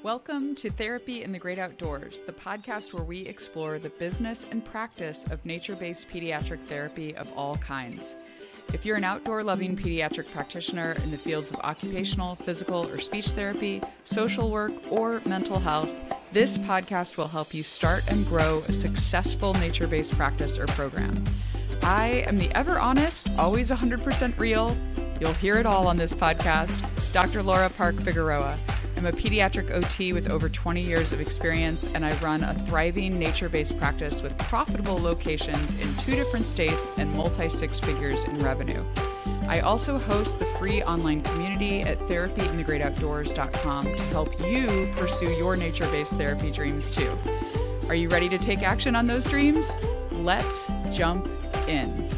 Welcome to Therapy in the Great Outdoors, the podcast where we explore the business and practice of nature-based pediatric therapy of all kinds. If you're an outdoor-loving pediatric practitioner in the fields of occupational, physical, or speech therapy, social work, or mental health, this podcast will help you start and grow a successful nature-based practice or program. I am the ever honest, always 100% real, you'll hear it all on this podcast, Dr. Laura Park Figueroa. I'm a pediatric OT with over 20 years of experience, and I run a thriving nature-based practice with profitable locations in 2 different states and multi-six figures in revenue. I also host the free online community at therapyinthegreatoutdoors.com to help you pursue your nature-based therapy dreams too. Are you ready to take action on those dreams? Let's jump in.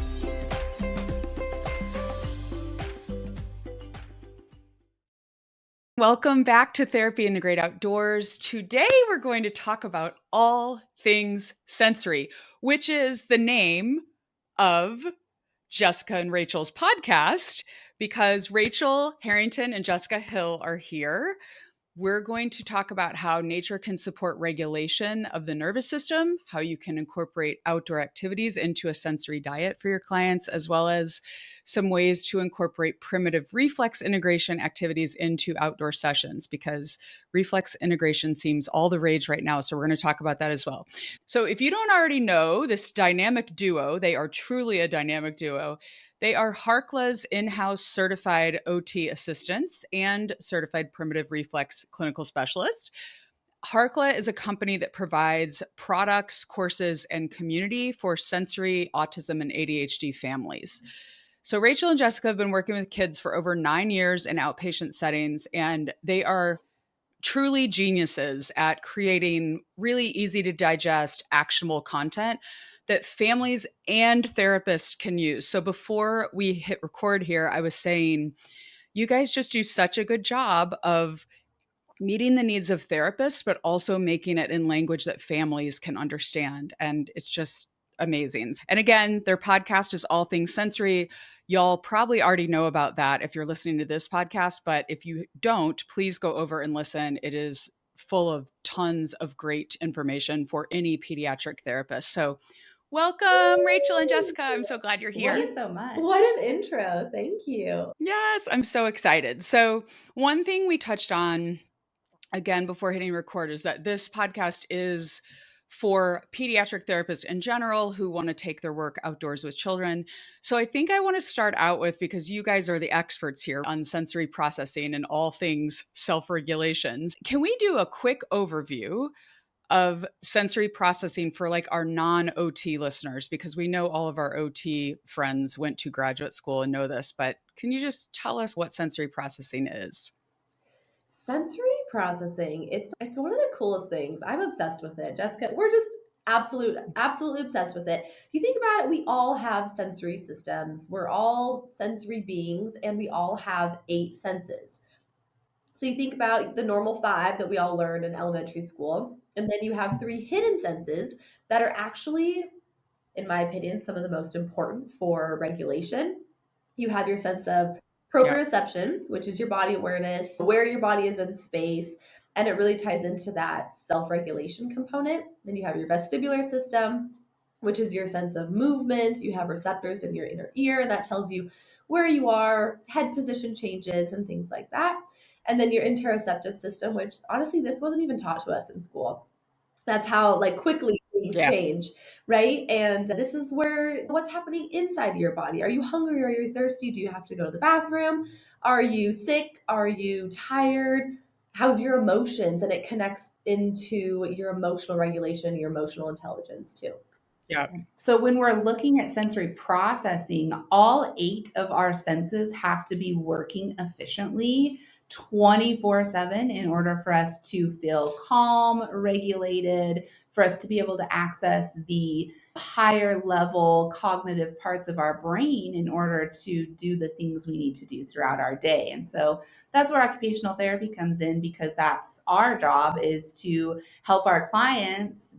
Welcome back to Therapy in the Great Outdoors. Today we're going to talk about all things sensory, which is the name of Jessica and Rachel's podcast, because Rachel Harrington and Jessica Hill are here. We're going to talk about how nature can support regulation of the nervous system, how you can incorporate outdoor activities into a sensory diet for your clients, as well as some ways to incorporate primitive reflex integration activities into outdoor sessions, because reflex integration seems all the rage right now. So we're going to talk about that as well. So if you don't already know this dynamic duo, they are truly a dynamic duo. They are Harkla's in-house certified OT assistants and certified primitive reflex clinical specialists. Harkla is a company that provides products, courses, and community for sensory autism and ADHD families. So Rachel and Jessica have been working with kids for over 9 years in outpatient settings, and they are truly geniuses at creating really easy to digest, actionable content that families and therapists can use. So before we hit record here, I was saying, you guys just do such a good job of meeting the needs of therapists, but also making it in language that families can understand. And it's just amazing. And again, their podcast is All Things Sensory. Y'all probably already know about that if you're listening to this podcast, but if you don't, please go over and listen. It is full of tons of great information for any pediatric therapist. So welcome, Rachel and Jessica. I'm so glad you're here. Thank you so much. What an intro. Thank you. Yes, I'm so excited. So one thing we touched on again before hitting record is that this podcast is for pediatric therapists in general who want to take their work outdoors with children. So I think I want to start out with, because you guys are the experts here on sensory processing and all things self-regulations, can we do a quick overview of sensory processing for like our non-OT listeners? Because we know all of our OT friends went to graduate school and know this, but can you just tell us what sensory processing is? Sensory processing. It's one of the coolest things. I'm obsessed with it. Jessica, we're just absolutely obsessed with it. If you think about it, we all have sensory systems. We're all sensory beings, and we all have 8 senses. So you think about the normal 5 that we all learned in elementary school, and then you have 3 hidden senses that are actually, in my opinion, some of the most important for regulation. You have your sense of proprioception, which is your body awareness, where your body is in space, and it really ties into that self-regulation component. Then you have your vestibular system, which is your sense of movement. You have receptors in your inner ear that tells you where you are, head position changes, and things like that. And then your interoceptive system, which honestly, this wasn't even taught to us in school. That's how quickly things change, right? And this is where what's happening inside of your body. Are you hungry? Are you thirsty? Do you have to go to the bathroom? Are you sick? Are you tired? How's your emotions? And it connects into your emotional regulation, your emotional intelligence too. Yeah. So when we're looking at sensory processing, all 8 of our senses have to be working efficiently 24/7 in order for us to feel calm, regulated, for us to be able to access the higher level cognitive parts of our brain in order to do the things we need to do throughout our day. And so that's where occupational therapy comes in, because that's our job, is to help our clients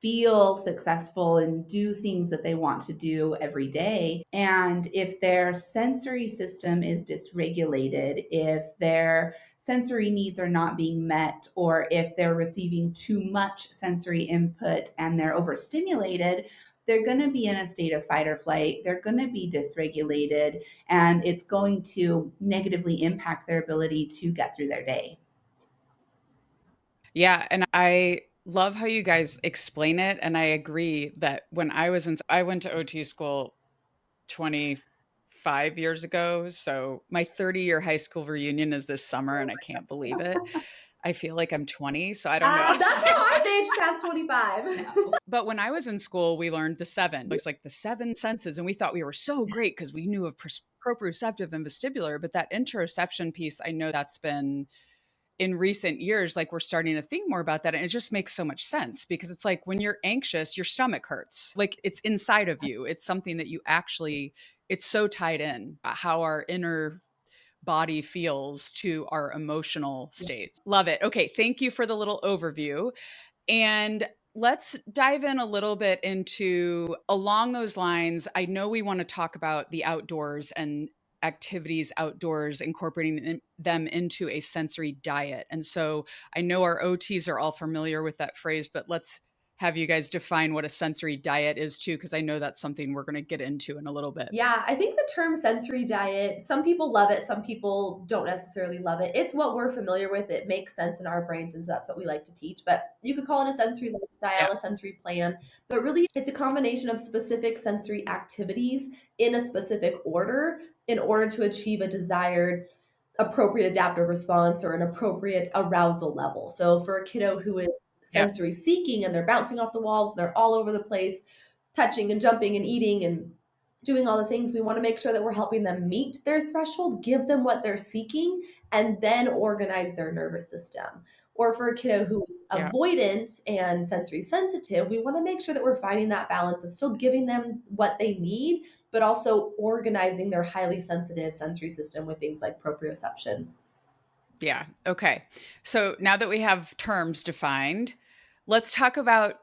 feel successful and do things that they want to do every day. And if their sensory system is dysregulated, if their sensory needs are not being met, or if they're receiving too much sensory input and they're overstimulated, they're going to be in a state of fight or flight. They're going to be dysregulated, and it's going to negatively impact their ability to get through their day. Yeah, and I love how you guys explain it, and I agree that when I went to OT school 25 years ago, so my 30-year high school reunion is this summer, and I can't believe it. I feel like I'm 20, so I don't know. That's how I've aged past 25. But when I was in school, we learned the 7. It's like the 7 senses, and we thought we were so great because we knew of proprioceptive and vestibular, but that interoception piece, I know that's been in recent years, like we're starting to think more about that. And it just makes so much sense because it's like when you're anxious, your stomach hurts. Like it's inside of you. It's something that you actually, it's so tied in how our inner body feels to our emotional states. Love it. Okay. Thank you for the little overview. And let's dive in a little bit into along those lines. I know we want to talk about the outdoors and activities outdoors, incorporating them into a sensory diet. And so I know our OTs are all familiar with that phrase, but let's have you guys define what a sensory diet is too, because I know that's something we're going to get into in a little bit. Yeah, I think the term sensory diet, some people love it, some people don't necessarily love it. It's what we're familiar with. It makes sense in our brains, and so that's what we like to teach. But you could call it a sensory Yeah. lifestyle, a sensory plan, but really it's a combination of specific sensory activities in a specific order in order to achieve a desired appropriate adaptive response or an appropriate arousal level. So for a kiddo who is Yeah. sensory seeking and they're bouncing off the walls, they're all over the place, touching and jumping and eating and doing all the things, we want to make sure that we're helping them meet their threshold, give them what they're seeking, and then organize their nervous system. Or for a kiddo who is Yeah. avoidant and sensory sensitive, we want to make sure that we're finding that balance of still giving them what they need, but also organizing their highly sensitive sensory system with things like proprioception. Yeah. Okay. So now that we have terms defined, let's talk about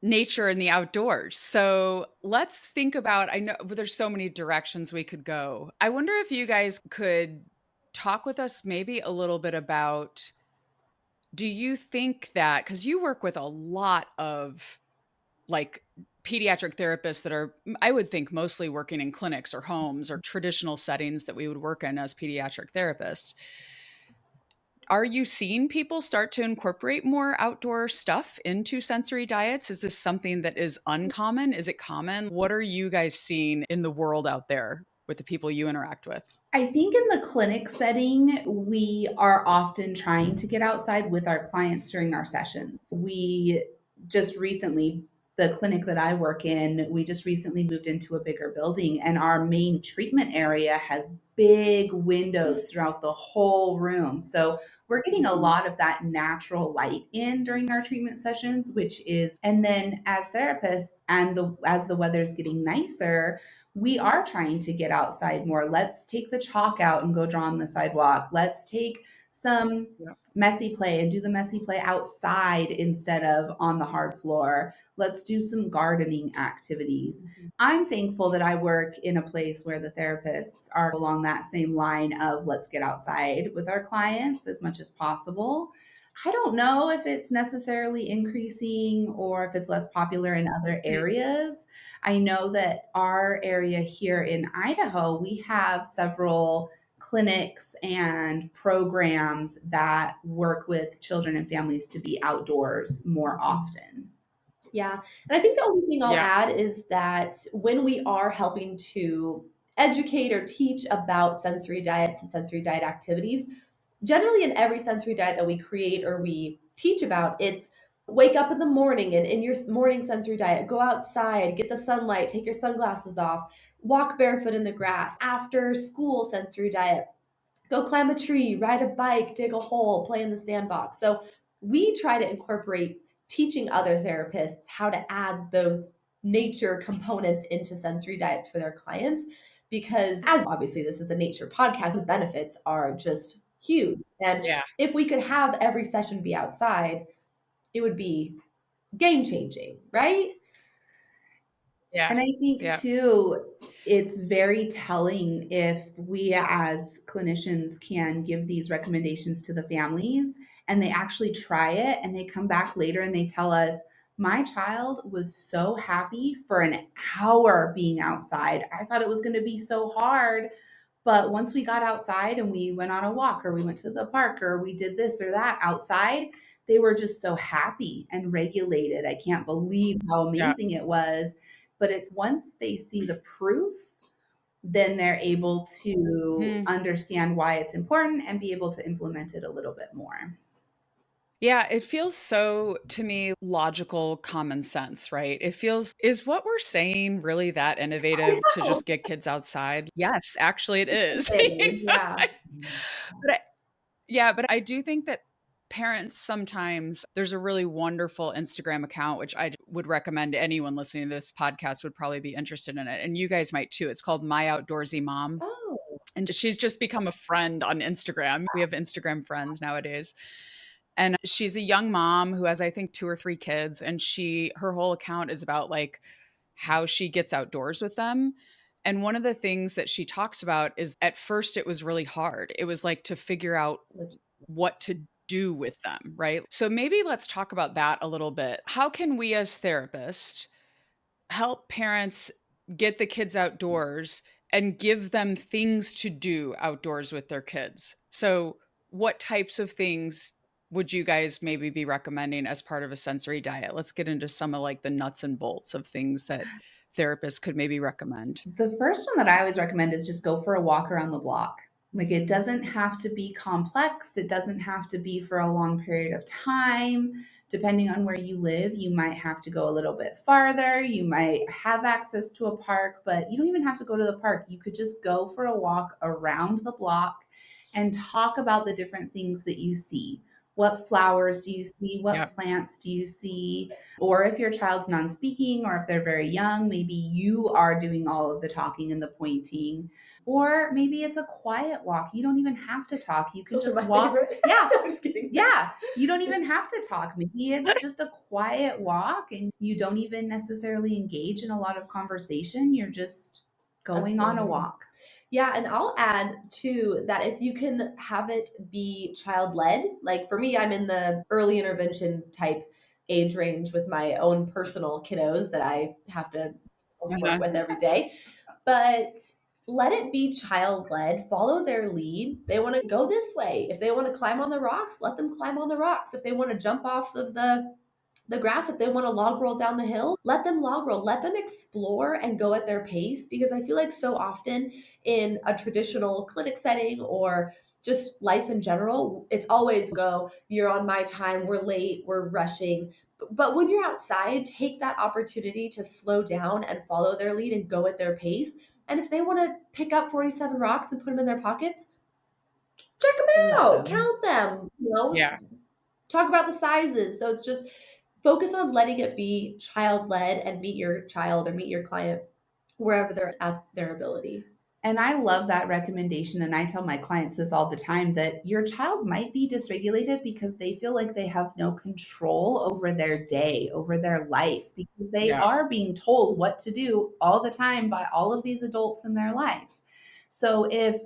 nature and the outdoors. So let's think about, I know there's so many directions we could go. I wonder if you guys could talk with us maybe a little bit about, do you think that, because you work with a lot of like pediatric therapists that are, I would think, mostly working in clinics or homes or traditional settings that we would work in as pediatric therapists. Are you seeing people start to incorporate more outdoor stuff into sensory diets? Is this something that is uncommon? Is it common? What are you guys seeing in the world out there with the people you interact with? I think in the clinic setting, we are often trying to get outside with our clients during our sessions. We just recently, the clinic that I work in, we just recently moved into a bigger building, and our main treatment area has big windows throughout the whole room. So we're getting a lot of that natural light in during our treatment sessions, which is, and then as therapists and as the weather's getting nicer, we are trying to get outside more. Let's take the chalk out and go draw on the sidewalk. Let's take some messy play and do the messy play outside instead of on the hard floor. Let's do some gardening activities. I'm thankful that I work in a place where the therapists are along that same line of let's get outside with our clients as much as possible. I don't know if it's necessarily increasing or if it's less popular in other areas. I know that our area here in Idaho, we have several clinics and programs that work with children and families to be outdoors more often. Yeah. And I think the only thing I'll Yeah. add is that when we are helping to educate or teach about sensory diets and sensory diet activities, generally in every sensory diet that we create or we teach about, it's wake up in the morning and in your morning sensory diet, go outside, get the sunlight, take your sunglasses off, walk barefoot in the grass. After school sensory diet, go climb a tree, ride a bike, dig a hole, play in the sandbox. So we try to incorporate teaching other therapists how to add those nature components into sensory diets for their clients because as obviously this is a nature podcast, the benefits are just huge. And Yeah. if we could have every session be outside, it would be game changing, right? Yeah. And I think Yeah. too, it's very telling if we as clinicians can give these recommendations to the families and they actually try it and they come back later and they tell us, my child was so happy for an hour being outside. I thought it was going to be so hard. But once we got outside and we went on a walk or we went to the park or we did this or that outside, they were just so happy and regulated. I can't believe how Yeah. amazing it was. But it's once they see the proof, then they're able to Hmm. understand why it's important and be able to implement it a little bit more. Yeah, it feels so to me logical common sense, right? It feels, is what we're saying really that innovative to Oh, just get kids outside? Yes, actually it is. it is, yeah. But I, yeah, but I do think that parents sometimes, there's a really wonderful Instagram account which I would recommend to anyone listening to this podcast would probably be interested in it, and you guys might too. It's called My Outdoorsy Mom. Oh, And she's just become a friend on Instagram. We have Instagram friends nowadays. And she's a young mom who has, I think, 2 or 3 kids, and her whole account is about, like, how she gets outdoors with them. And one of the things that she talks about is at first it was really hard. It was, like, to figure out what logistics. to do with them, right? So maybe let's talk about that a little bit. How can we as therapists help parents get the kids outdoors and give them things to do outdoors with their kids? So, what types of things would you guys maybe be recommending as part of a sensory diet? Let's get into some of like the nuts and bolts of things that therapists could maybe recommend. The first one that I always recommend is just go for a walk around the block. Like it doesn't have to be complex, it doesn't have to be for a long period of time. Depending on where you live, you might have to go a little bit farther. You might have access to a park, but you don't even have to go to the park. You could just go for a walk around the block and talk about the different things that you see. What flowers do you see? Yeah. What plants do you see? Or if your child's non speaking, or if they're very young, maybe you are doing all of the talking and the pointing. Or maybe it's a quiet walk. You don't even have to talk. You can Those are just my walk. favorite. Yeah. I'm just kidding. Yeah. You don't even have to talk. Maybe it's just a quiet walk and you don't even necessarily engage in a lot of conversation. You're just going on a Absolutely. walk. Yeah, and I'll add too that if you can have it be child led, like for me, I'm in the early intervention type age range with my own personal kiddos that I have to work Uh-huh. with every day. But let it be child led, follow their lead. They want to go this way. If they want to climb on the rocks, let them climb on the rocks. If they want to jump off of the grass, if they want to log roll down the hill, let them log roll, let them explore and go at their pace. Because I feel like so often in a traditional clinic setting or just life in general, it's always go, you're on my time, we're late, we're rushing. But when you're outside, take that opportunity to slow down and follow their lead and go at their pace. And if they want to pick up 47 rocks and put them in their pockets, check them Let out, them. count them, Yeah. talk about the sizes. So it's just focus on letting it be child led and meet your child or meet your client wherever they're at their ability. And I love that recommendation. And I tell my clients this all the time that your child might be dysregulated because they feel like they have no control over their day, over their life, because they Yeah. are being told what to do all the time by all of these adults in their life. So if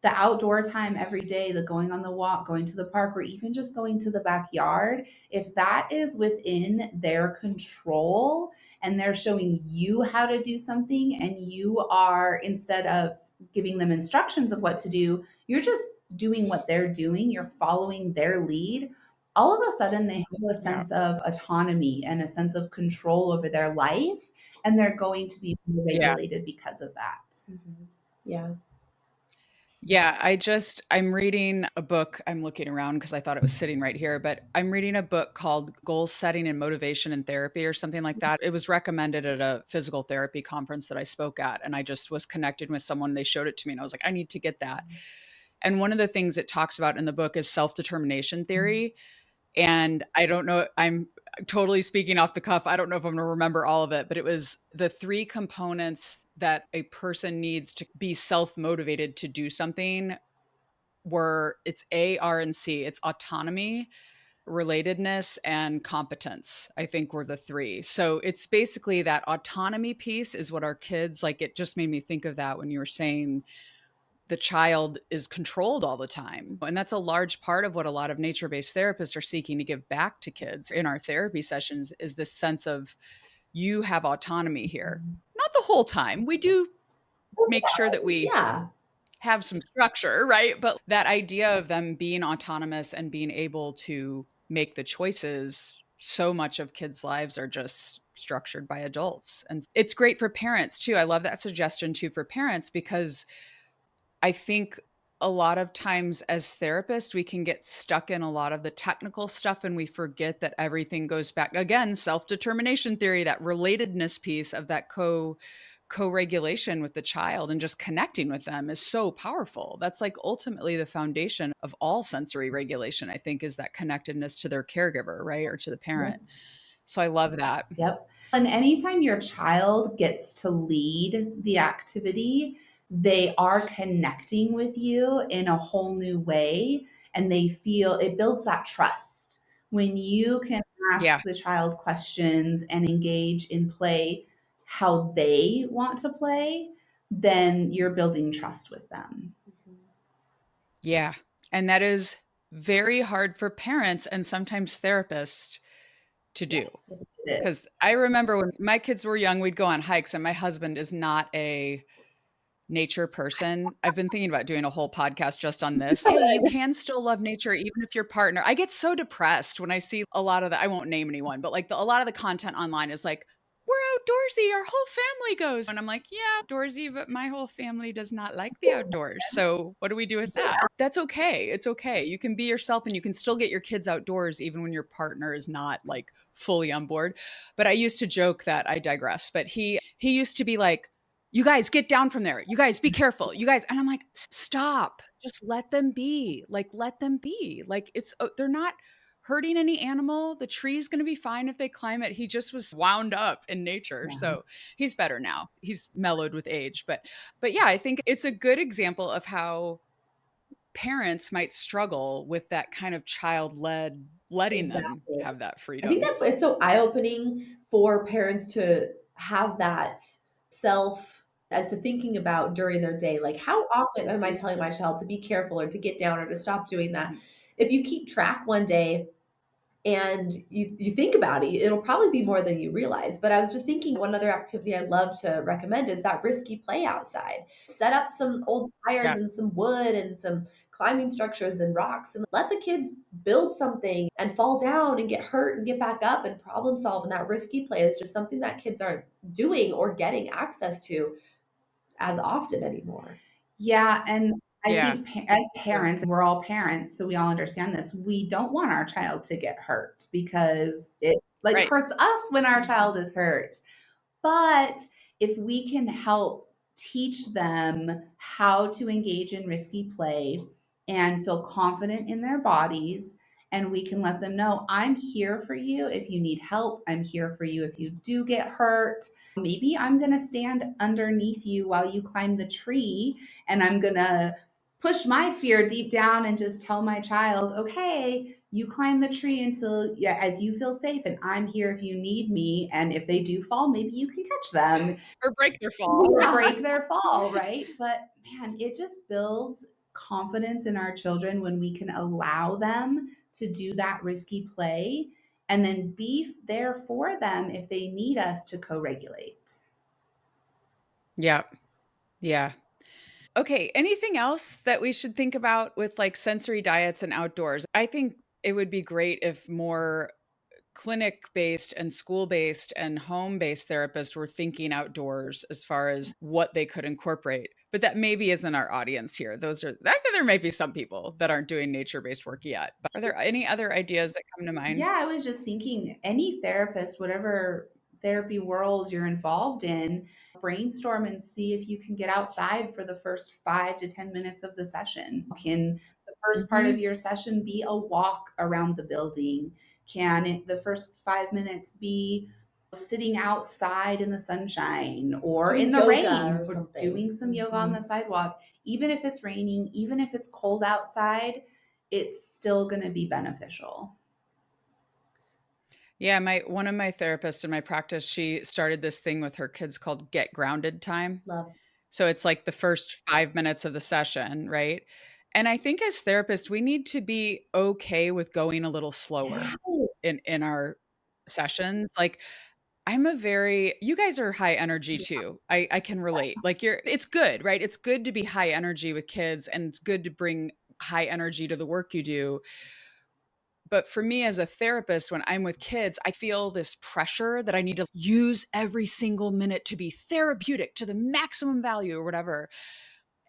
the outdoor time every day, the going on the walk, going to the park, or even just going to the backyard, if that is within their control and they're showing you how to do something and you are, instead of giving them instructions of what to do, you're just doing what they're doing, you're following their lead, all of a sudden they have a Yeah. sense of autonomy and a sense of control over their life, and they're going to be Yeah. regulated because of that. Mm-hmm. Yeah. Yeah, I'm reading a book. I'm looking around because I thought it was sitting right here, but I'm reading a book called Goal Setting and Motivation in Therapy or something like that. It was recommended at a physical therapy conference that I spoke at, and I just was connected with someone. They showed it to me, and I was like, I need to get that. And one of the things it talks about in the book is self-determination theory. And I don't know, I'm totally speaking off the cuff. I don't know if I'm going to remember all of it, but it was the 3 components that a person needs to be self-motivated to do something were, it's A, R, and C. It's autonomy, relatedness and competence, I think, were the three. So it's basically that autonomy piece is what our kids like. It just made me think of that when you were saying the child is controlled all the time. And that's a large part of what a lot of nature-based therapists are seeking to give back to kids in our therapy sessions is this sense of you have autonomy here. Not the whole time. We do make sure that we Yeah. have some structure, right? But that idea of them being autonomous and being able to make the choices, so much of kids' lives are just structured by adults. And it's great for parents too. I love that suggestion too for parents because I think a lot of times as therapists, we can get stuck in a lot of the technical stuff and we forget that everything goes back again, self-determination theory, that relatedness piece of that co-regulation with the child and just connecting with them is so powerful. That's like ultimately the foundation of all sensory regulation, I think, is that connectedness to their caregiver, right? Or to the parent. So I love that. Yep. And anytime your child gets to lead the activity, they are connecting with you in a whole new way. And they feel it builds that trust. When you can ask Yeah. the child questions and engage in play how they want to play, then you're building trust with them. Yeah. And that is very hard for parents and sometimes therapists to do. Yes, it is. Because I remember when my kids were young, we'd go on hikes, and my husband is not a nature person. I've been thinking about doing a whole podcast just on this. Hey, you can still love nature even if your partner. I get so depressed when I see a lot of the, I won't name anyone, but like a lot of the content online is like, we're outdoorsy, our whole family goes. And I'm like, yeah, outdoorsy, but my whole family does not like the outdoors. So what do we do with that? That's okay. It's okay. You can be yourself and you can still get your kids outdoors even when your partner is not like fully on board. But I used to joke that I digress, but he used to be like, you guys get down from there. You guys be careful. You guys, and I'm like, stop. Just let them be. Like, let them be. Like, they're not hurting any animal. The tree's going to be fine if they climb it. He just was wound up in nature. Yeah. So he's better now. He's mellowed with age. But yeah, I think it's a good example of how parents might struggle with that kind of child led, letting them Exactly. have that I think freedom. it's so eye-opening for parents to have that self as to thinking about during their day. Like, how often am I telling my child to be careful or to get down or to stop doing that? Mhm. If you keep track one day and you think about it, it'll probably be more than you realize. But I was just thinking one other activity I love to recommend is that risky play outside. Set up some old tires Yeah. and some wood and some climbing structures and rocks and let the kids build something and fall down and get hurt and get back up and problem solve. And that risky play is just something that kids aren't doing or getting access to as often anymore. Yeah, and I Yeah. think as parents, and we're all parents, so we all understand this. We don't want our child to get hurt because it like Right. hurts us when our child is hurt. But if we can help teach them how to engage in risky play and feel confident in their bodies, and we can let them know, I'm here for you if you need help. I'm here for you if you do get hurt. Maybe I'm going to stand underneath you while you climb the tree, and I'm going to push my fear deep down and just tell my child, okay, you climb the tree until yeah, as you feel safe, and I'm here if you need me. And if they do fall, maybe you can catch them Or break their fall. or break their fall, right? But man, it just builds confidence in our children when we can allow them to do that risky play and then be there for them if they need us to co-regulate. Yeah. Yeah. Okay, anything else that we should think about with like sensory diets and outdoors? I think it would be great if more clinic based and school based and home based therapists were thinking outdoors as far as what they could incorporate. But that maybe isn't our audience here. There may be some people that aren't doing nature based work yet. But are there any other ideas that come to mind? Yeah, I was just thinking any therapist, whatever therapy world you're involved in, brainstorm and see if you can get outside for the first 5 to 10 minutes of the session. Can the first part of Mhm. your session be a walk around the building? Can the first 5 minutes be sitting outside in the sunshine or in Doing the yoga rain or or something. doing some yoga on the sidewalk? Even if it's raining, even if it's cold outside, it's still going to be beneficial. Yeah, one of my therapists in my practice, she started this thing with her kids called Get Grounded Time. Love. So it's like the first 5 minutes of the session, right? And I think as therapists, we need to be okay with going a little slower Yes. in our sessions. Like you guys are high energy Yeah. too. I can relate. Like it's good, right? It's good to be high energy with kids and it's good to bring high energy to the work you do. But for me as a therapist, when I'm with kids, I feel this pressure that I need to use every single minute to be therapeutic to the maximum value or whatever.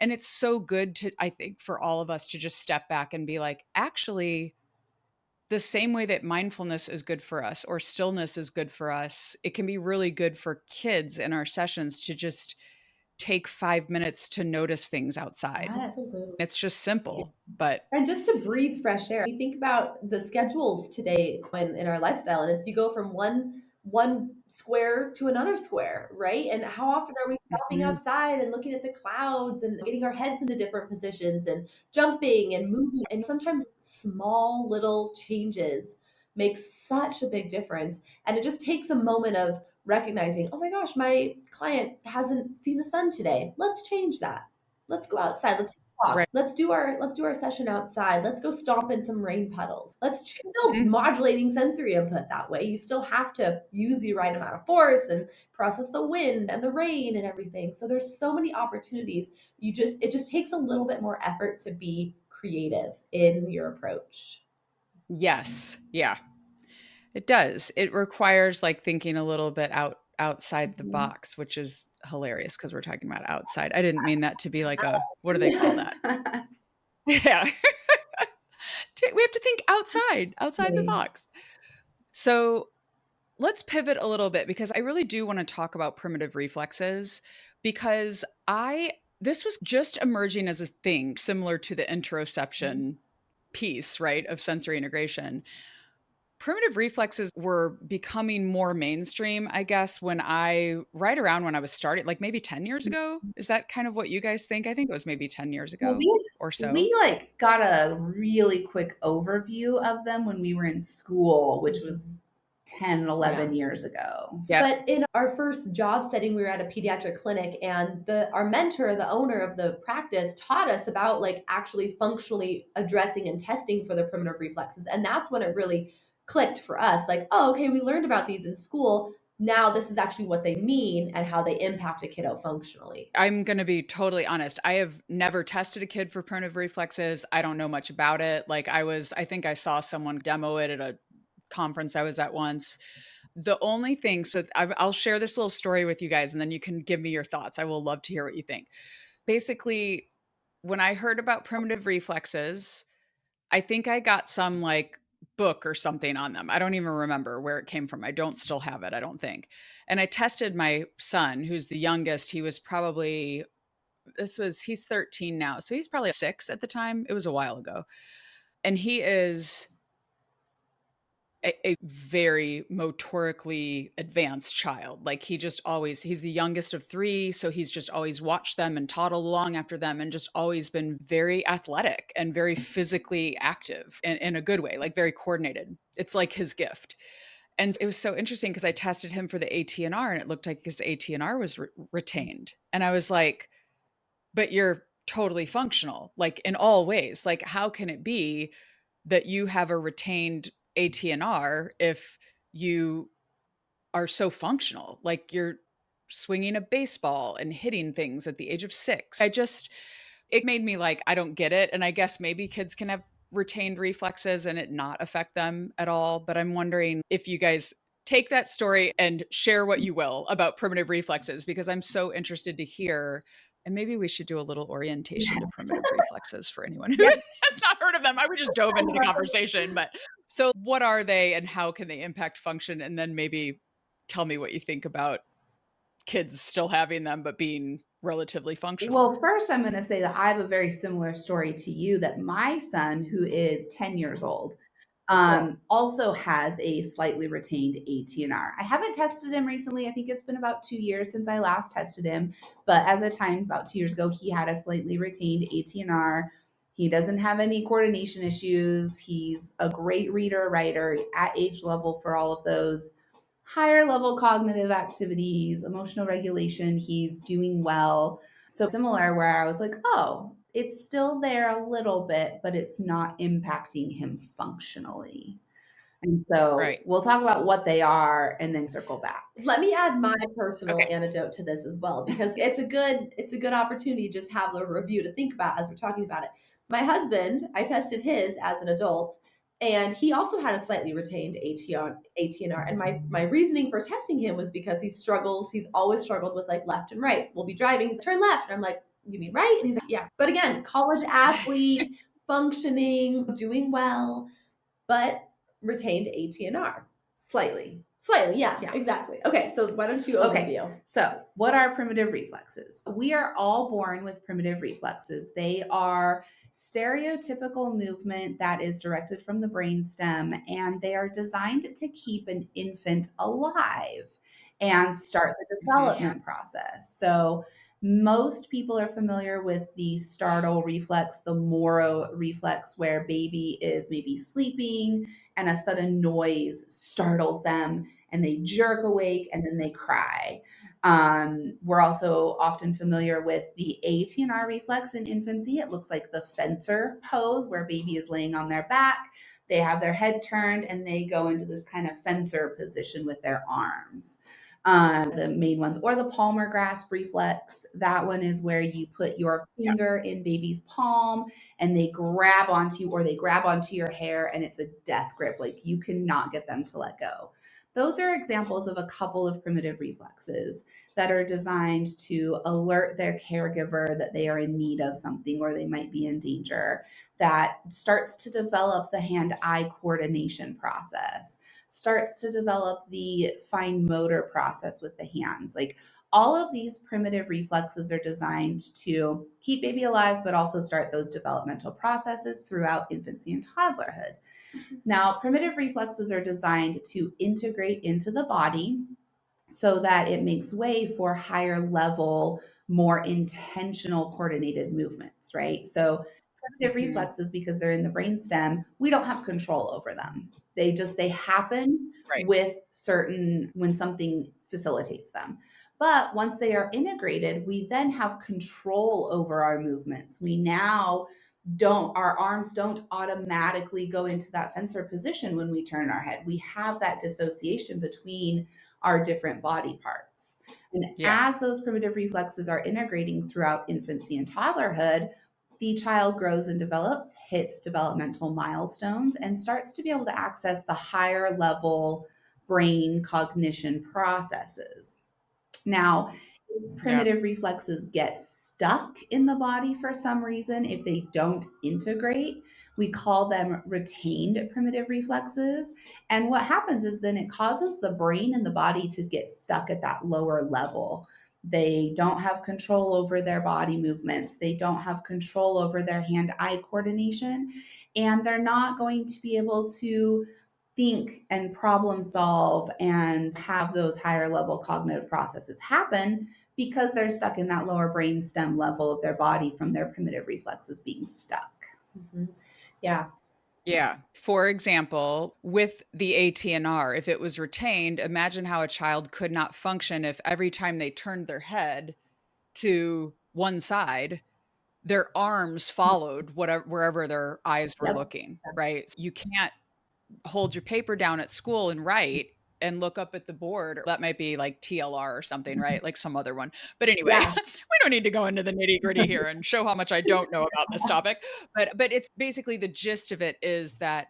And it's so good to, I think, for all of us to just step back and be like, actually, the same way that mindfulness is good for us or stillness is good for us, it can be really good for kids in our sessions to just take 5 minutes to notice things outside. Absolutely. It's just simple, but And just to breathe fresh air. You think about the schedules today in our lifestyle, and it's you go from one square to another square, right? And how often are we stopping Mhm. outside and looking at the clouds and getting our heads into different positions and jumping and moving? And sometimes small little changes make such a big difference. And it just takes a moment of recognizing, oh my gosh, my client hasn't seen the sun today. Let's change that. Let's go outside. Let's walk. right. Let's do our session outside. Let's go stomp in some rain puddles. Still Mhm. modulating sensory input that way. You still have to use the right amount of force and process the wind and the rain and everything. So there's so many opportunities. It just takes a little bit more effort to be creative in your approach. Yes. Yeah. It does. It requires like thinking a little bit outside the Mhm. box, which is hilarious because we're talking about outside. I didn't mean that to be like a what do they call that? Yeah. We have to think outside the Absolutely. box. So let's pivot a little bit because I really do want to talk about primitive reflexes because this was just emerging as a thing similar to the interoception piece, right, of sensory integration. Primitive reflexes were becoming more mainstream, I guess, right around when I was starting, like maybe 10 years ago. Is that kind of what you guys think? I think it was maybe 10 years Well, ago or so. we like got a really quick overview of them when we were in school, which was 10, Yeah. 11 years ago. Yeah. But in our first job setting, we were at a pediatric clinic, and the our mentor, the owner of the practice, taught us about like actually functionally addressing and testing for the primitive reflexes. And that's when it really clicked for us. Like, oh, okay, we learned about these in school. Now this is actually what they mean and how they impact a kiddo functionally. I'm going to be totally honest. I have never tested a kid for primitive reflexes. I don't know much about it. I think I saw someone demo it at a conference I was at once. The only thing, so I'll share this little story with you guys and then you can give me your thoughts. I will love to hear what you think. Basically, when I heard about primitive reflexes, I think I got some like book or something on them. I don't even remember where it came from. I don't still have it, I don't think. And I tested my son, who's the youngest. He's 13 now. So he's probably 6 at the time. It was a while ago. And he is a very motorically advanced child. Like he's the youngest of 3, so he's just always watched them and toddled along after them and just always been very athletic and very physically active in a good way, like very coordinated. It's like his gift. And it was so interesting because I tested him for the ATNR and it looked like his ATNR was retained. And I was like, but you're totally functional, like in all ways. Like, how can it be that you have a retained ATNR if you are so functional? Like, you're swinging a baseball and hitting things at the age of 6. It made me like, I don't get it. And I guess maybe kids can have retained reflexes and it not affect them at all. But I'm wondering if you guys take that story and share what you will about primitive reflexes, because I'm so interested to hear. And maybe we should do a little orientation to primitive reflexes for anyone who Yeah. has not heard of them. We just dove into the conversation. But so, what are they and how can they impact function? And then maybe tell me what you think about kids still having them, but being relatively functional. Well, first, I'm going to say that I have a very similar story to you that my son, who is 10 years old, also has a slightly retained ATNR. I haven't tested him recently. I think it's been about 2 years since I last tested him. But at the time, about 2 years ago, he had a slightly retained ATNR. He doesn't have any coordination issues. He's a great reader, writer at age level for all of those higher level cognitive activities, emotional regulation. He's doing well. So similar where I was like, oh, it's still there a little bit, but it's not impacting him functionally. And so Right. we'll talk about what they are and then circle back. Let me add my personal Okay. anecdote to this as well, because it's a good opportunity to just have a review to think about as we're talking about it. My husband, I tested his as an adult, and he also had a slightly retained ATNR. And my reasoning for testing him was because he's always struggled with like left and right. So we'll be driving, he's like, turn left, and I'm like, you mean right? And he's like, yeah. But again, college athlete, functioning, doing well, but retained ATNR. Slightly. Slightly, yeah, Yeah. exactly. Okay, so why don't you Okay. overview? So, what are primitive reflexes? We are all born with primitive reflexes. They are stereotypical movement that is directed from the brainstem, and they are designed to keep an infant alive and start the development process. So, most people are familiar with the startle reflex, the Moro reflex, where baby is maybe sleeping and a sudden noise startles them and they jerk awake and then they cry. We're also often familiar with the ATNR reflex in infancy. It looks like the fencer pose where baby is laying on their back. They have their head turned and they go into this kind of fencer position with their arms. The main ones, or the Palmer grasp reflex. That one is where you put your finger in baby's palm and they grab onto you, or they grab onto your hair, and it's a death grip. Like you cannot get them to let go. Those are examples of a couple of primitive reflexes that are designed to alert their caregiver that they are in need of something or they might be in danger. That starts to develop the hand-eye coordination process, starts to develop the fine motor process with the hands. Like all of these primitive reflexes are designed to keep baby alive, but also start those developmental processes throughout infancy and toddlerhood. Now, primitive reflexes are designed to integrate into the body so that it makes way for higher level, more intentional coordinated movements, right? So primitive reflexes, because they're in the brainstem, we don't have control over them. They happen Right. with when something facilitates them. But once they are integrated, we then have control over our movements. We now our arms don't automatically go into that fencer position when we turn our head. We have that dissociation between our different body parts. And as those primitive reflexes are integrating throughout infancy and toddlerhood, the child grows and develops, hits developmental milestones, and starts to be able to access the higher level brain cognition processes. Now, primitive reflexes get stuck in the body for some reason, if they don't integrate, we call them retained primitive reflexes. And what happens is then it causes the brain and the body to get stuck at that lower level. They don't have control over their body movements. They don't have control over their hand-eye coordination. And they're not going to be able to think and problem solve and have those higher level cognitive processes happen because they're stuck in that lower brain stem level of their body from their primitive reflexes being stuck. Mm-hmm. Yeah. Yeah. For example, with the ATNR, if it was retained, imagine how a child could not function if every time they turned their head to one side, their arms followed wherever their eyes were looking, right? So you can't hold your paper down at school and write and look up at the board. That might be like TLR or something, right? Like some other one. But anyway, we don't need to go into the nitty-gritty here and show how much I don't know about this topic. But it's basically the gist of it is that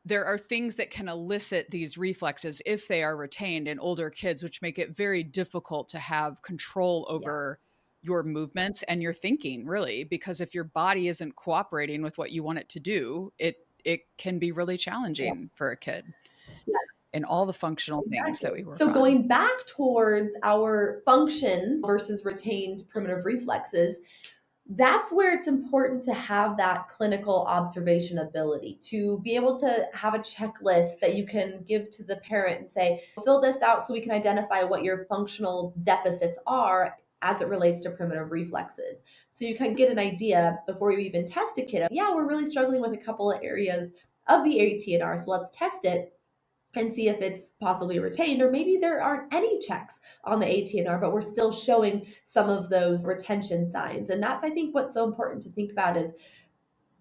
there are things that can elicit these reflexes if they are retained in older kids, which make it very difficult to have control over your movements and your thinking, really, because if your body isn't cooperating with what you want it to do, it can be really challenging for a kid in all the functional things that we work So on. going back towards our function versus retained primitive reflexes, that's where it's important to have that clinical observation ability, to be able to have a checklist that you can give to the parent and say, fill this out so we can identify what your functional deficits are as it relates to primitive reflexes. So you can get an idea before you even test a kid. Yeah, we're really struggling with a couple of areas of the ATNR, so let's test it and see if it's possibly retained, or maybe there aren't any checks on the ATNR, but we're still showing some of those retention signs. And that's, I think, what's so important to think about is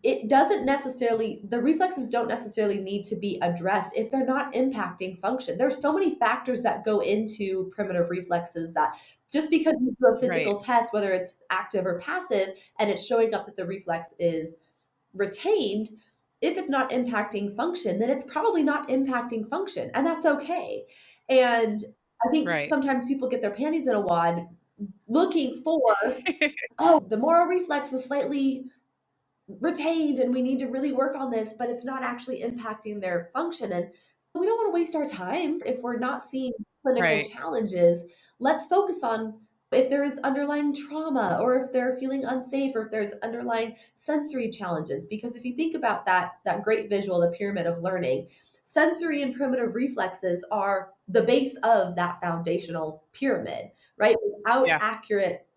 it doesn't necessarily, the reflexes don't necessarily need to be addressed if they're not impacting function. There's so many factors that go into primitive reflexes that just because you do a physical test, whether it's active or passive, and it's showing up that the reflex is retained, if it's not impacting function, then it's probably not impacting function, and that's okay. And I think sometimes people get their panties in a wad looking for, oh, the moral reflex was slightly retained and we need to really work on this, but it's not actually impacting their function. And we don't want to waste our time if we're not seeing clinical challenges. Let's focus on if there is underlying trauma, or if they're feeling unsafe, or if there's underlying sensory challenges. Because if you think about that great visual, the pyramid of learning, sensory and primitive reflexes are the base of that foundational pyramid, right? Without accurate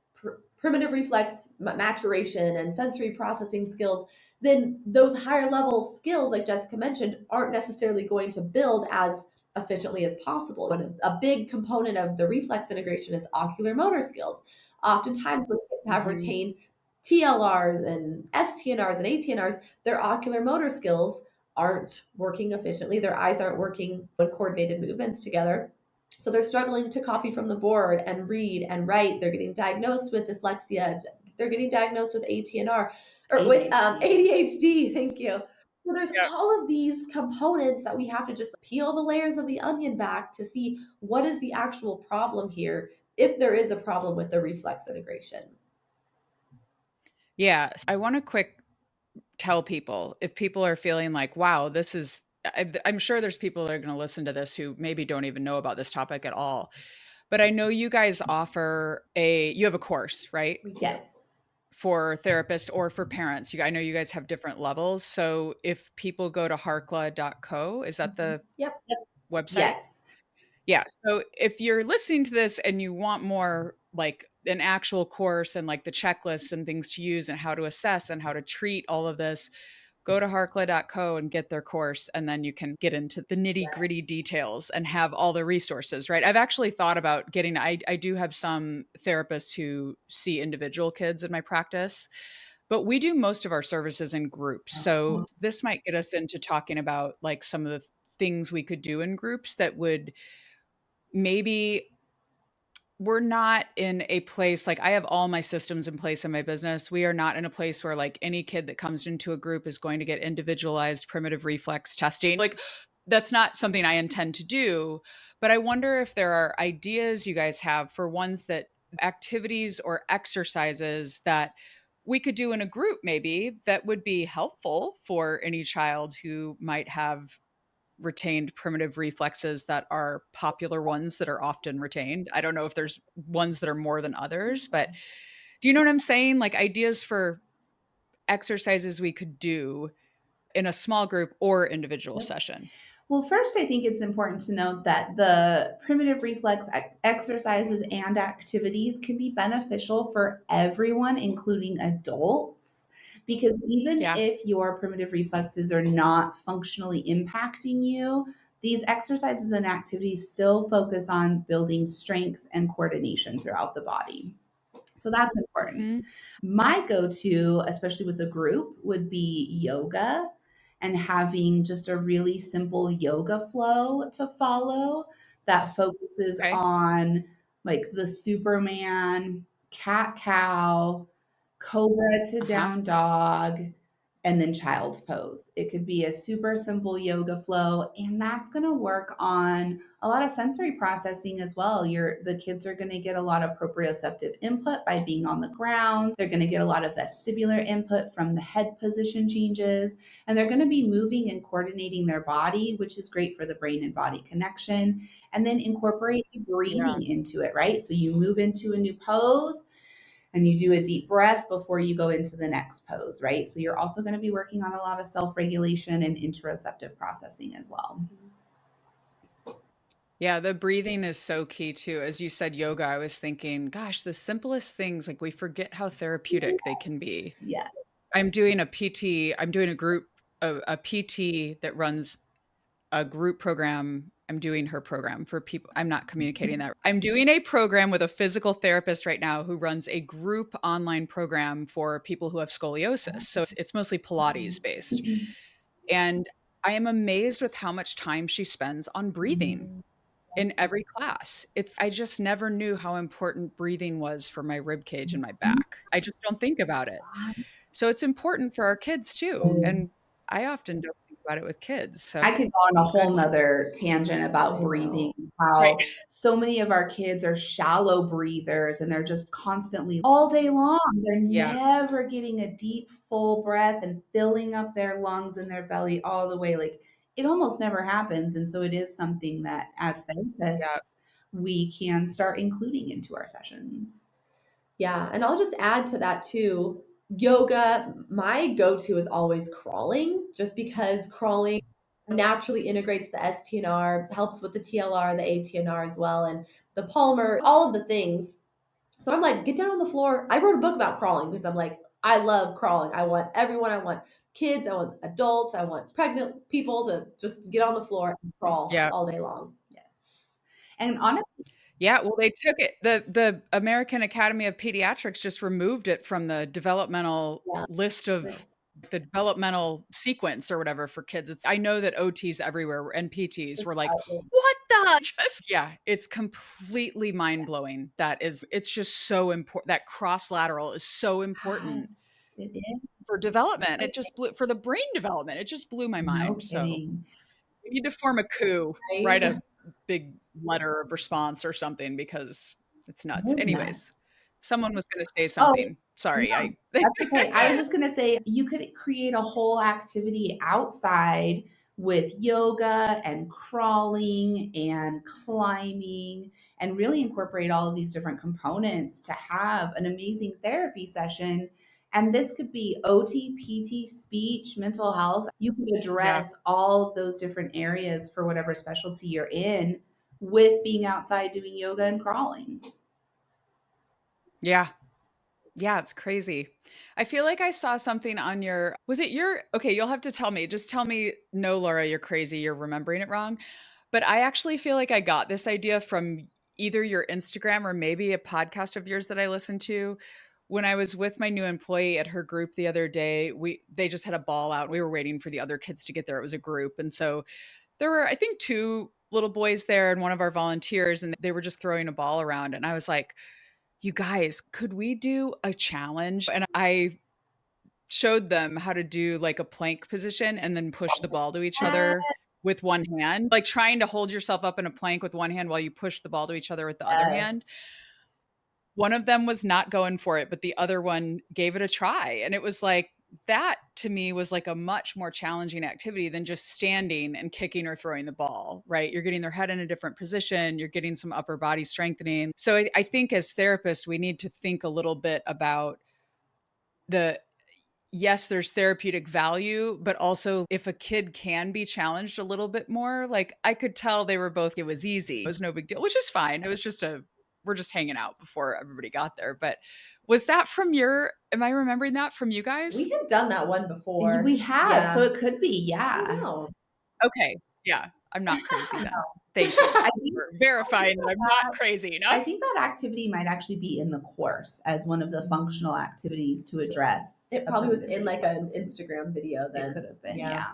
primitive reflex maturation and sensory processing skills, then those higher level skills, like Jessica mentioned, aren't necessarily going to build as efficiently as possible. And a big component of the reflex integration is ocular motor skills. Oftentimes, when kids have retained TLRs and STNRs and ATNRs, their ocular motor skills aren't working efficiently. Their eyes aren't working in coordinated movements together. So they're struggling to copy from the board and read and write. They're getting diagnosed with dyslexia. They're getting diagnosed with ATNR or with ADHD. Thank you. So there's all of these components that we have to just peel the layers of the onion back to see what is the actual problem here, if there is a problem with the reflex integration. Yeah. I want to quick tell people, if people are feeling like, wow, this is, I'm sure there's people that are going to listen to this who maybe don't even know about this topic at all. But I know you guys offer you have a course, right? Yes. For therapists or for parents. I know you guys have different levels. So if people go to harkla.co, is that the website? Yes. Yeah. So if you're listening to this and you want more like an actual course and like the checklists and things to use and how to assess and how to treat all of this, go to harkla.co and get their course. And then you can get into the nitty gritty details and have all the resources, right? I've actually thought about I do have some therapists who see individual kids in my practice, but we do most of our services in groups. So this might get us into talking about like some of the things we could do in groups that would maybe, we're not in a place like I have all my systems in place in my business. We are not in a place where like any kid that comes into a group is going to get individualized primitive reflex testing. Like that's not something I intend to do. But I wonder if there are ideas you guys have for ones that activities or exercises that we could do in a group maybe that would be helpful for any child who might have retained primitive reflexes that are popular ones that are often retained. I don't know if there's ones that are more than others, but do you know what I'm saying? Like ideas for exercises we could do in a small group or individual session. Well, first, I think it's important to note that the primitive reflex exercises and activities can be beneficial for everyone, including adults. Because even if your primitive reflexes are not functionally impacting you, these exercises and activities still focus on building strength and coordination throughout the body. So that's important. My go-to, especially with a group, would be yoga and having just a really simple yoga flow to follow that focuses on like the Superman, cat cow, cobra to down dog, and then child's pose. It could be a super simple yoga flow, and that's going to work on a lot of sensory processing as well. The kids are going to get a lot of proprioceptive input by being on the ground. They're going to get a lot of vestibular input from the head position changes, and they're going to be moving and coordinating their body, which is great for the brain and body connection. And then incorporate the breathing into it, right? So you move into a new pose and you do a deep breath before you go into the next pose, right? So you're also going to be working on a lot of self-regulation and interoceptive processing as well. Yeah, the breathing is so key too. As you said, yoga, I was thinking, gosh, the simplest things, like we forget how therapeutic they can Yes. be. Yes. I'm doing a PT, I'm doing a group, a PT that runs a group program. I'm doing her program for people. I'm not communicating that. I'm doing a program with a physical therapist right now who runs a group online program for people who have scoliosis. So it's mostly Pilates based. And I am amazed with how much time she spends on breathing in every class. I just never knew how important breathing was for my rib cage and my back. I just don't think about it. So it's important for our kids too. And I often don't think about it with kids. So I could go on a good whole one. nother tangent about I breathing, know. Right. how so many of our kids are shallow breathers and they're just constantly all day long. They're Yeah. never getting a deep, full breath and filling up their lungs and their belly all the way. Like it almost never happens. And so it is something that as Yeah. therapists, we can start including into our sessions. Yeah, and I'll just add to that too. Yoga, my go-to is always crawling, just because crawling naturally integrates the STNR, helps with the TLR, the ATNR as well, and the Palmer, all of the things. So I'm like, get down on the floor. I wrote a book about crawling because I'm like, I love crawling. I want everyone, I want kids, I want adults, I want pregnant people to just get on the floor and crawl Yeah. all day long. Yes. And honestly, Yeah, well, they took it. The American Academy of Pediatrics just removed it from the developmental Yeah. list of It's the developmental sequence or whatever for kids. I know that OTs everywhere and PTs were just like, outrageous. "What the?" Just yeah, it's completely mind-blowing. It's just so important. That cross lateral is so important yes, it is. for development. It just blew for the brain development. It just blew my No mind. So kidding. we need to form a coup, write Right? a big letter of response or something because it's nuts. We're Anyways, nuts. someone was going to say Oh, something. Sorry, no, I that's okay. I was just gonna say you could create a whole activity outside with yoga and crawling and climbing and really incorporate all of these different components to have an amazing therapy session. And this could be OT, PT, speech, mental health. You could yeah, address all of those different areas for whatever specialty you're in with being outside doing yoga and crawling. yeah. Yeah, it's crazy. I feel like I saw something on your was it your okay, you'll have to tell me. Just tell me, no, Laura, you're crazy. You're remembering it wrong. But I actually feel like I got this idea from either your Instagram or maybe a podcast of yours that I listened to. When I was with my new employee at her group the other day, they just had a ball out. We were waiting for the other kids to get there. It was a group. And so there were, I think, two little boys there and one of our volunteers, and they were just throwing a ball around. And I was like, you guys, could we do a challenge? And I showed them how to do like a plank position and then push the ball to each other with one hand, like trying to hold yourself up in a plank with one hand while you push the ball to each other with the other hand. Yes. One of them was not going for it, but the other one gave it a try. And it was like, that to me was like a much more challenging activity than just standing and kicking or throwing the ball, right? You're getting their head in a different position, you're getting some upper body strengthening. So I think as therapists, we need to think a little bit about the yes, there's therapeutic value, but also if a kid can be challenged a little bit more, like I could tell they were both, it was easy. It was no big deal, which is fine. It was just we're just hanging out before everybody got there. But was that from am I remembering that from you guys? We have done that one We before. have, so Yeah. it could be, I don't yeah. know. Okay. Yeah. I'm not crazy then. Thank you I think for verifying that I'm not crazy I enough. think that activity might actually be in the course as one of the functional activities to So address it a probably was permanent in like an reflexes. Instagram video It then. could have been, Yeah. yeah.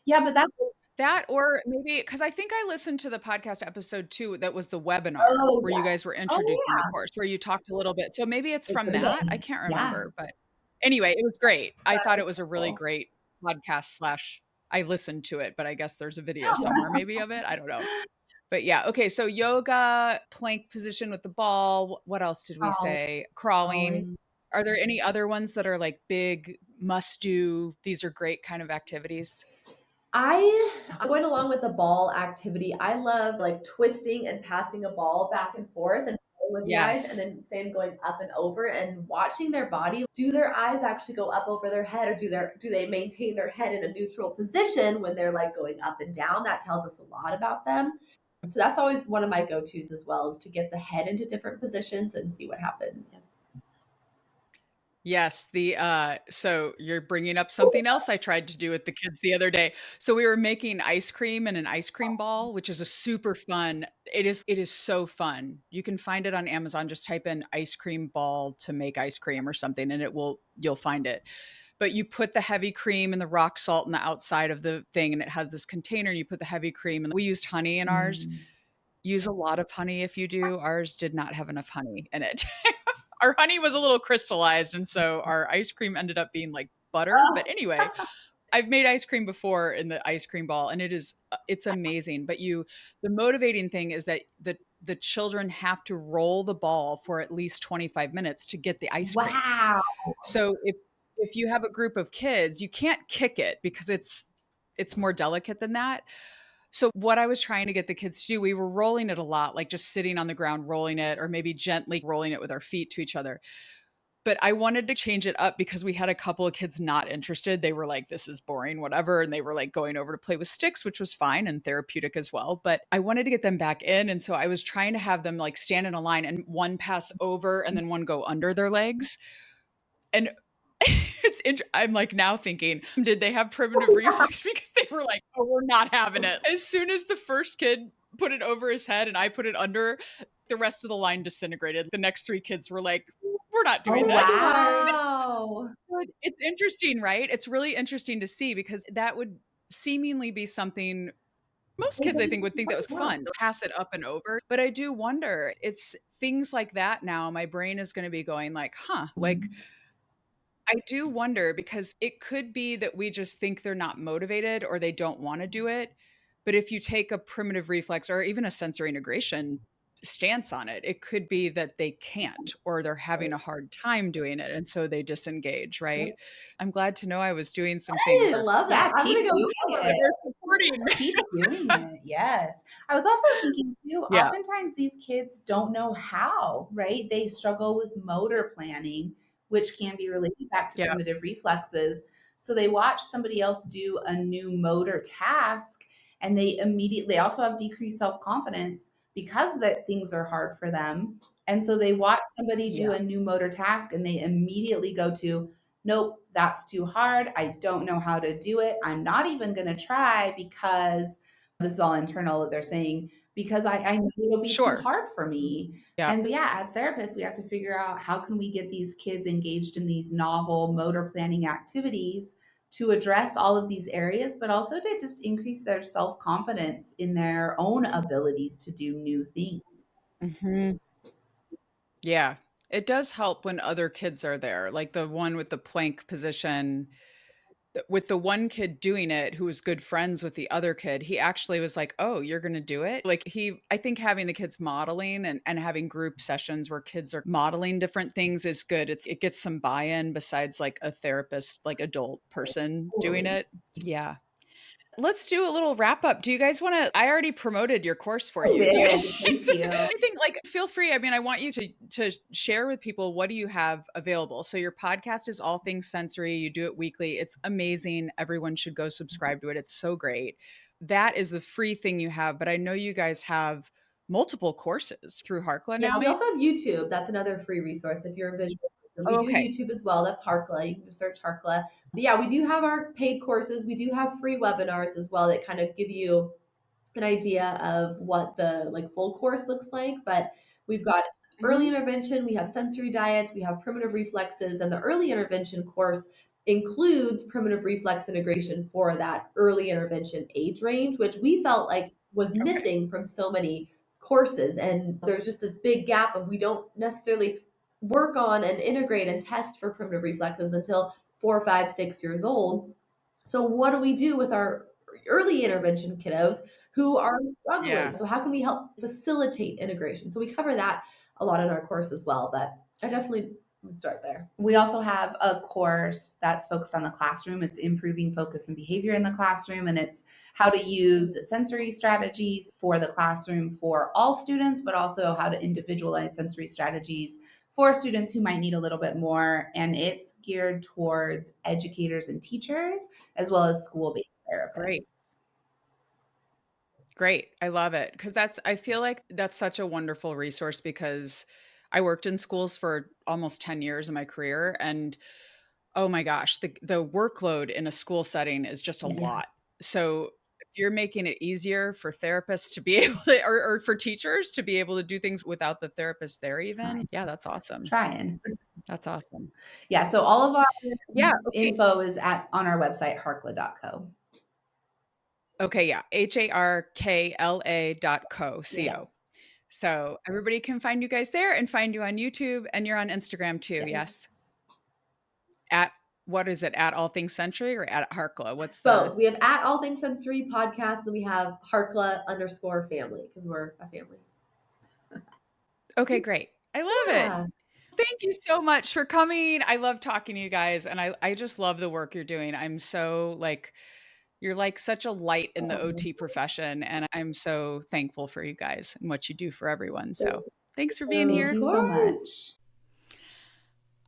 Yeah, but that's That or maybe because I think I listened to the podcast episode too, that was the webinar oh, where you yeah. guys were Oh, introducing the course, where you talked a little bit. So maybe it's yeah. It from could have that. I been. can't Yeah. remember. But anyway, it was great. I That thought is it was a really cool. great podcast slash I listened to it, but I guess there's a video somewhere maybe of it. I don't know. But yeah, okay. So yoga, plank position with the ball. What else did we Oh, say? Crawling. Crawling. Are there any other ones that are like big must do? These are great kind of activities. I'm going along with the ball activity. I love like twisting and passing a ball back and forth and playing with the eyes, and Yes. then same going up and over and watching their body. Do their eyes actually go up over their head, or do they maintain their head in a neutral position when they're like going up and down? That tells us a lot about them. So that's always one of my go-tos as well, is to get the head into different positions and see what happens. Yes, so you're bringing up something else I tried to do with the kids the other day. So we were making ice cream in an ice cream ball, which is a super fun. It is so fun. You can find it on Amazon. Just type in ice cream ball to make ice cream or something and you'll find it. But you put the heavy cream and the rock salt in the outside of the thing and it has this container and you put the heavy cream and we used honey in ours. Mm. Use a lot of honey if you do. Ours did not have enough honey in it. Our honey was a little crystallized, and so our ice cream ended up being like butter. But anyway, I've made ice cream before in the ice cream ball, and it's amazing. But the motivating thing is that the children have to roll the ball for at least 25 minutes to get the ice cream. Wow. So if you have a group of kids, you can't kick it because it's more delicate than that. So what I was trying to get the kids to do, we were rolling it a lot, like just sitting on the ground rolling it or maybe gently rolling it with our feet to each other. But I wanted to change it up because we had a couple of kids not interested. They were like, this is boring, whatever. And they were like going over to play with sticks, which was fine and therapeutic as well. But I wanted to get them back in. And so I was trying to have them like stand in a line and one pass over and then one go under their legs. And I'm like now thinking, did they have primitive reflex? Because they were like, oh, we're not having it. As soon as the first kid put it over his head and I put it under, the rest of the line disintegrated. The next three kids were like, we're not Oh, doing this. Wow. It's interesting, right? It's really interesting to see because that would seemingly be something most kids, I think, would think that was fun, pass it up and over. But I do wonder, it's things like that now. My brain is going to be going like, like I do wonder because it could be that we just think they're not motivated or they don't want to do it. But if you take a primitive reflex or even a sensory integration stance on it, it could be that they can't or they're having a hard time doing it. And so they disengage, right? I'm glad to know I was doing some things I love Yeah, that. I'm keep gonna go doing that it. were supporting. Keep doing it. Yes. I was also thinking too, Yeah. oftentimes these kids don't know how, right? They struggle with motor planning, which can be related back to Yeah. primitive reflexes. So they watch somebody else do a new motor task and they also have decreased self-confidence because that things are hard for them. And so they watch somebody do Yeah. a new motor task and they immediately go to, nope, that's too hard. I don't know how to do it. I'm not even going to try because this is all internal that they're saying, because I know it'll be too Sure. hard for me. Yeah. And so, yeah, as therapists, we have to figure out how can we get these kids engaged in these novel motor planning activities to address all of these areas, but also to just increase their self-confidence in their own abilities to do new things. Mhm. Yeah. It does help when other kids are there, like the one with the plank position. With the one kid doing it who was good friends with the other kid, he actually was like, "Oh, you're gonna do it?" Like I think having the kids modeling and having group sessions where kids are modeling different things is good. It gets some buy-in besides like a therapist, like adult person doing Totally. it. Yeah. Let's do a little wrap up. Do you guys want to? I already promoted your course for I you. Do you did. guys Thank you. anything like feel free? I mean, I want you to share with people what do you have available. So your podcast is All Things Sensory. You do it weekly. It's amazing. Everyone should go subscribe to it. It's so great. That is the free thing you have, but I know you guys have multiple courses through Harkla Yeah, now. we also have YouTube. That's another free resource if you're a visual person. We Oh, do okay. YouTube as well. That's Harkla. You can just search Harkla. But yeah, we do have our paid courses. We do have free webinars as well that kind of give you an idea of what the like full course looks like. But we've got early Mhm. intervention, we have sensory diets, we have primitive reflexes, and the early intervention course includes primitive reflex integration for that early intervention age range, which we felt like was Okay. missing from so many courses. And there's just this big gap of we don't necessarily work on and integrate and test for primitive reflexes until 4, 5, 6 years old. So what do we do with our early intervention kiddos who are struggling? Yeah. So how can we help facilitate integration? So we cover that a lot in our course as well, but I definitely would start there. We also have a course that's focused on the classroom. It's improving focus and behavior in the classroom, and it's how to use sensory strategies for the classroom for all students, but also how to individualize sensory strategies for students who might need a little bit more. And it's geared towards educators and teachers, as well as school-based Great. therapists. Great. I love it. Because I feel like that's such a wonderful resource because I worked in schools for almost 10 years in my career. And oh my gosh, the workload in a school setting is just a Yeah. lot. So if you're making it easier for therapists to be able to, or for teachers to be able to do things without the therapist there, even, Trying. yeah, that's awesome. Trying. That's awesome. Yeah. So all of our Yeah. Okay. info is on our website, harkla.co. Okay. Yeah. HARKLA.co. Yes. So everybody can find you guys there and find you on YouTube, and you're on Instagram too. Yes. Yes. At what is it? At All Things Century or at Harkla? What's Both. the We have at All Things Sensory podcast, and we have Harkla_family because we're a family. Okay, great. I love it. Yeah. Thank you so much for coming. I love talking to you guys, and I just love the work you're doing. I'm so like you're like such a light in the Oh, OT profession, and I'm so thankful for you guys and what you do for everyone. So thanks for being thank here. you so much.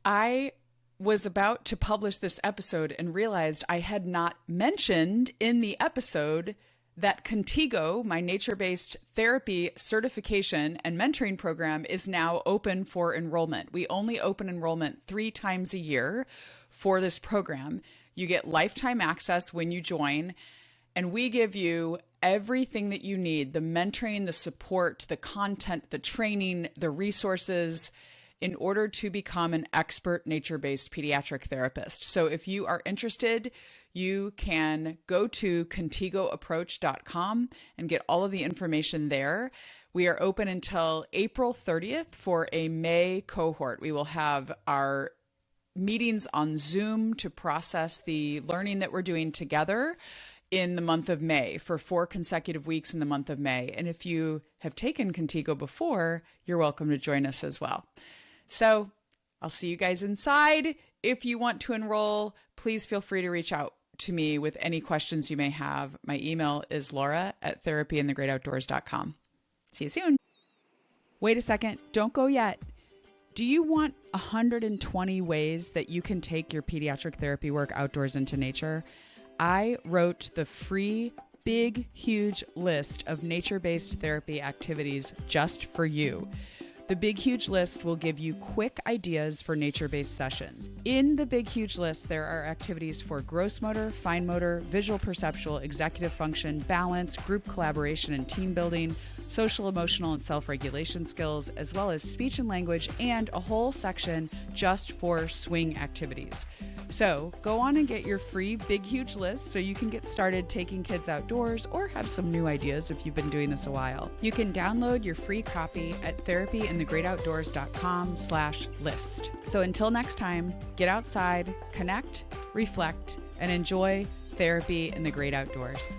I was about to publish this episode and realized I had not mentioned in the episode that Contigo, my nature-based therapy certification and mentoring program, is now open for enrollment. We only open enrollment 3 times a year for this program. You get lifetime access when you join, and we give you everything that you need, the mentoring, the support, the content, the training, the resources, in order to become an expert nature-based pediatric therapist. So if you are interested, you can go to contigoapproach.com and get all of the information there. We are open until April 30th for a May cohort. We will have our meetings on Zoom to process the learning that we're doing together in the month of May for 4 consecutive weeks in the month of May. And if you have taken Contigo before, you're welcome to join us as well. So I'll see you guys inside. If you want to enroll, please feel free to reach out to me with any questions you may have. My email is laura@therapyinthegreatoutdoors.com. See you soon. Wait a second. Don't go yet. Do you want 120 ways that you can take your pediatric therapy work outdoors into nature? I wrote the free big, huge list of nature-based therapy activities just for you. The Big Huge List will give you quick ideas for nature-based sessions. In the Big Huge List, there are activities for gross motor, fine motor, visual perceptual, executive function, balance, group collaboration and team building, social, emotional, and self-regulation skills, as well as speech and language, and a whole section just for swing activities. So go on and get your free Big Huge List so you can get started taking kids outdoors or have some new ideas if you've been doing this a while. You can download your free copy at therapyinthegreatoutdoors.com/list. So until next time, get outside, connect, reflect, and enjoy therapy in the great outdoors.